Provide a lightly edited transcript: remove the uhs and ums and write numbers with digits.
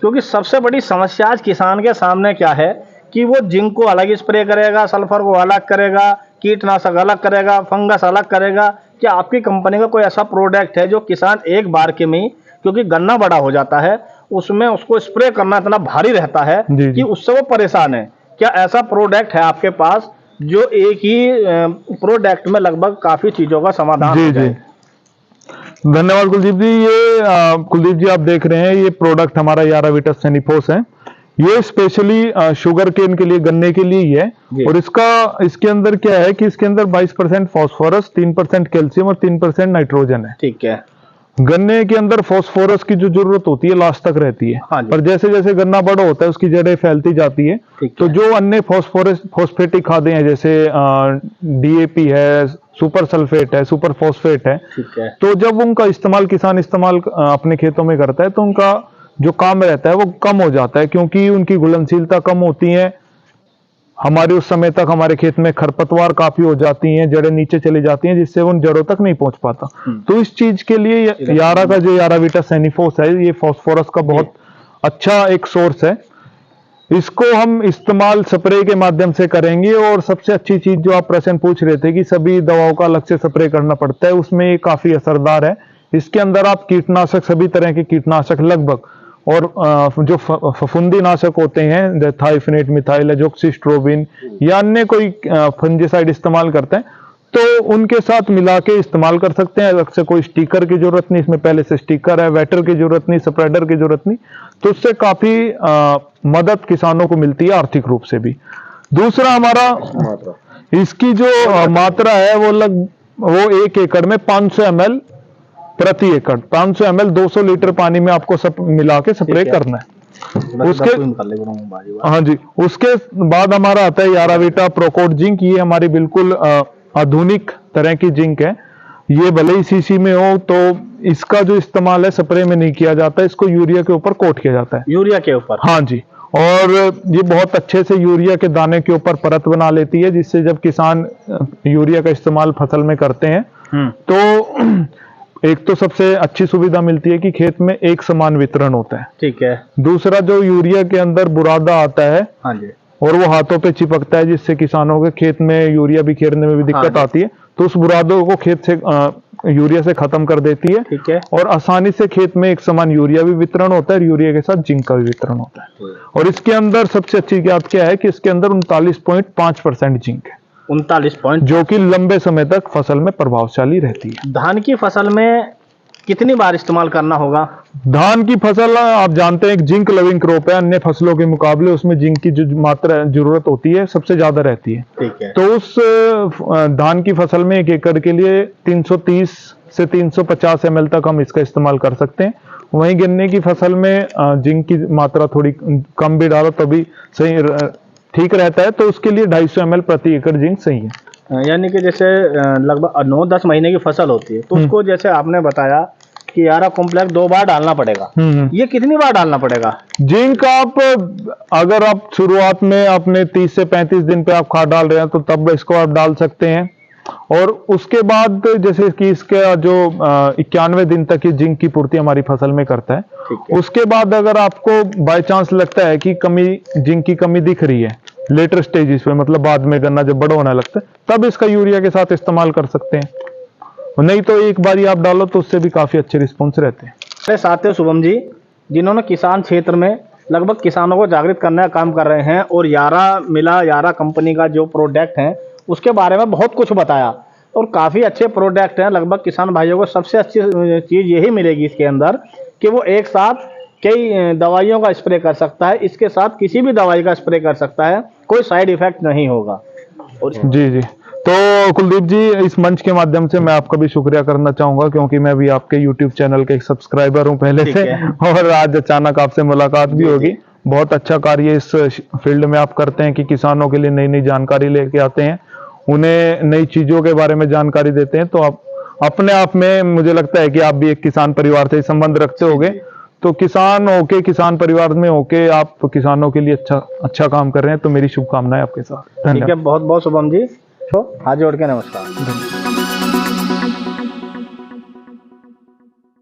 क्योंकि सबसे बड़ी समस्या आज किसान के सामने क्या है कि वो जिंक को अलग स्प्रे करेगा, सल्फर को अलग करेगा, कीटनाशक अलग करेगा, फंगस अलग करेगा। क्या आपकी कंपनी का कोई ऐसा प्रोडक्ट है जो किसान एक बार के में, क्योंकि गन्ना बड़ा हो जाता है, उसमें उसको स्प्रे करना इतना भारी रहता है कि उससे वो परेशान है? क्या ऐसा प्रोडक्ट है आपके पास जो एक ही प्रोडक्ट में लगभग काफी चीजों का समाधान हो जाए? धन्यवाद कुलदीप जी। ये कुलदीप जी आप देख रहे हैं, ये प्रोडक्ट हमारा याराविटा सेनिफोस है। ये स्पेशली शुगर केन के लिए, गन्ने के लिए ही है। और इसके अंदर क्या है कि इसके अंदर 22% फास्फोरस, 3% कैल्शियम और 3% नाइट्रोजन है। ठीक है। गन्ने के अंदर फास्फोरस की जो जरूरत होती है लास्ट तक रहती है। हाँ, पर जैसे जैसे गन्ना बड़ा होता है उसकी जड़ें फैलती जाती है। तो जो अन्य फॉस्फेटिक खादें हैं, जैसे डीएपी है, सुपर सल्फेट है, सुपर फॉस्फेट है, तो जब उनका किसान इस्तेमाल अपने खेतों में करता है तो उनका जो काम रहता है वो कम हो जाता है, क्योंकि उनकी घुलनशीलता कम होती है। हमारे उस समय तक हमारे खेत में खरपतवार काफी हो जाती हैं, जड़ें नीचे चली जाती हैं, जिससे वो उन जड़ों तक नहीं पहुंच पाता। तो इस चीज के लिए यारा का जो याराविटा सेनिफोस है, ये फास्फोरस का बहुत अच्छा एक सोर्स है। इसको हम इस्तेमाल स्प्रे के माध्यम से करेंगे। और सबसे अच्छी चीज जो आप प्रश्न पूछ रहे थे कि सभी दवाओं का अलग से स्प्रे करना पड़ता है, उसमें ये काफी असरदार है। इसके अंदर आप कीटनाशक, सभी तरह के कीटनाशक लगभग, और जो फफूंदी नाशक होते हैं, थाइफिनेट, मिथाइल एजोक्सिस्ट्रोबिन या अन्य कोई फंजीसाइड इस्तेमाल करते हैं, तो उनके साथ मिला के इस्तेमाल कर सकते हैं। अलग से कोई स्टिकर की जरूरत नहीं, इसमें पहले से स्टिकर है, वेटर की जरूरत नहीं, स्प्रेडर की जरूरत नहीं। तो उससे काफी मदद किसानों को मिलती है आर्थिक रूप से भी। दूसरा हमारा इसकी जो मात्रा है वो 1 एकड़ में 500 ml प्रति एकड़, 500 ml 200 लीटर पानी में आपको सब मिला के स्प्रे करना है। हाँ जी, उसके बाद हमारा आता है याराविटा प्रोकोड जिंक। ये हमारी बिल्कुल आधुनिक तरह की जिंक है। ये भले ही सीसी में हो, तो इसका जो इस्तेमाल है स्प्रे में नहीं किया जाता, इसको यूरिया के ऊपर कोट किया जाता है। यूरिया के ऊपर? हाँ जी। और ये बहुत अच्छे से यूरिया के दाने के ऊपर परत बना लेती है, जिससे जब किसान यूरिया का इस्तेमाल फसल में करते हैं तो एक तो सबसे अच्छी सुविधा मिलती है कि खेत में एक समान वितरण होता है। ठीक है। दूसरा, जो यूरिया के अंदर बुरादा आता है, हाँ जी, और वो हाथों पे चिपकता है, जिससे किसानों के खेत में यूरिया बिखेरने में भी दिक्कत आती है, तो उस बुरादों को खेत से यूरिया से खत्म कर देती है। ठीक है। और आसानी से खेत में एक समान यूरिया भी वितरण होता है, और यूरिया के साथ जिंक का भी वितरण होता है। और इसके अंदर सबसे अच्छी बात क्या है कि इसके अंदर 39.5% जिंक है। 39 पॉइंट, जो कि लंबे समय तक फसल में प्रभावशाली रहती है। धान की फसल में कितनी बार इस्तेमाल करना होगा? धान की फसल आप जानते हैं एक जिंक लविंग क्रॉप है। अन्य फसलों के मुकाबले उसमें जिंक की जो मात्रा जरूरत होती है सबसे ज्यादा रहती है। ठीक है। तो उस धान की फसल में 1 एकड़ के लिए 330 से 350 ml तक हम इसका इस्तेमाल कर सकते हैं। वहीं गन्ने की फसल में जिंक की मात्रा थोड़ी कम भी डालो तभी सही ठीक रहता है, तो उसके लिए 250 ml प्रति एकड़ जिंक सही है। यानी कि जैसे लगभग 9-10 महीने की फसल होती है, तो उसको जैसे आपने बताया कि यारा कॉम्प्लेक्स 2 बार डालना पड़ेगा। ये कितनी बार डालना पड़ेगा? जिंक अगर आप शुरुआत में अपने 30 से 35 दिन पे आप खाद डाल रहे हैं तो तब इसको आप डाल सकते हैं। और उसके बाद जैसे कि इसका जो 91 दिन तक ये जिंक की पूर्ति हमारी फसल में करता है। उसके बाद अगर आपको बाय चांस लगता है कि जिंक की कमी दिख रही है लेटर स्टेजेस पे, मतलब बाद में गन्ना जब बड़ा होने लगता है, तब इसका यूरिया के साथ इस्तेमाल कर सकते हैं। नहीं तो एक बार ही आप डालो तो उससे भी काफी अच्छे रिस्पॉन्स रहते हैं। मेरे साथ है शुभम जी, जिन्होंने किसान क्षेत्र में लगभग किसानों को जागृत करने का काम कर रहे हैं, और यारा कंपनी का जो प्रोडक्ट है उसके बारे में बहुत कुछ बताया, और काफ़ी अच्छे प्रोडक्ट हैं। लगभग किसान भाइयों को सबसे अच्छी चीज़ यही मिलेगी इसके अंदर कि वो एक साथ कई दवाइयों का स्प्रे कर सकता है, इसके साथ किसी भी दवाई का स्प्रे कर सकता है, कोई साइड इफेक्ट नहीं होगा। जी जी। तो कुलदीप जी, इस मंच के माध्यम से मैं आपका भी शुक्रिया करना चाहूंगा, क्योंकि मैं भी आपके YouTube चैनल के एक सब्सक्राइबर हूं पहले से, और आज अचानक आपसे मुलाकात भी होगी। बहुत अच्छा कार्य इस फील्ड में आप करते हैं कि किसानों के लिए नई नई जानकारी लेके आते हैं, उन्हें नई चीजों के बारे में जानकारी देते हैं। तो आप अपने आप में, मुझे लगता है कि आप भी एक किसान परिवार से संबंध रखते होंगे, तो किसान परिवार में होके आप किसानों के लिए अच्छा काम कर रहे हैं। तो मेरी शुभकामनाएं आपके साथ। धन्यवाद। ठीक है, बहुत बहुत शुभम जी, तो हाथ जोड़ के नमस्कार।